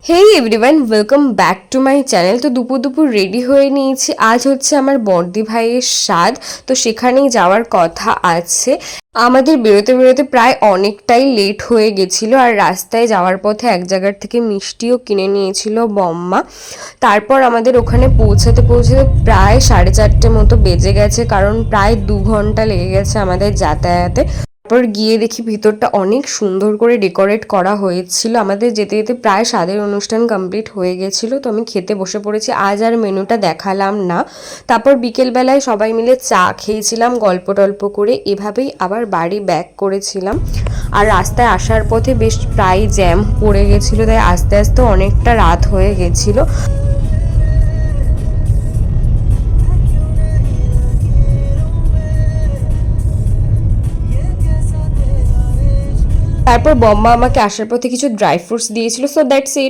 Hey everyone, welcome back to my channel. তো দুপুর দুপুর রেডি হয়ে নিয়েছি। আজ হচ্ছে আমার বড়দি ভাইয়ের স্বাদ, তো সেখানেই যাওয়ার কথা আছে। আমাদের বেরোতে বেরোতে প্রায় অনেকটাই লেট হয়ে গেছিলো, আর রাস্তায় যাওয়ার পথে এক জায়গার থেকে মিষ্টিও কিনে নিয়েছিল বম্মা। তারপর আমাদের ওখানে পৌঁছাতে পৌঁছাতে প্রায় 4:30 মতো বেজে গেছে, কারণ প্রায় 2 ঘন্টা লেগে গেছে আমাদের যাতায়াতে। তারপর গিয়ে দেখি ভিতরটা অনেক সুন্দর করে ডেকোরেট করা হয়েছিল। আমাদের যেতে যেতে প্রায় স্বাদের অনুষ্ঠান কমপ্লিট হয়ে গেছিলো, তো আমি খেতে বসে পড়েছি। আজ আর মেনুটা দেখালাম না। তারপর বিকেলবেলায় সবাই মিলে চা খেয়েছিলাম গল্প টল্প করে, এভাবেই আবার বাড়ি ব্যাক করেছিলাম। আর রাস্তায় আসার পথে বেশ প্রায় জ্যাম পড়ে গেছিলো, তাই আস্তে আস্তে অনেকটা রাত হয়ে গেছিলো। তারপর বম্মা আমাকে আসার পথে কিছু ড্রাই ফ্রুটস দিয়েছিল, সো দ্যাটস ইট।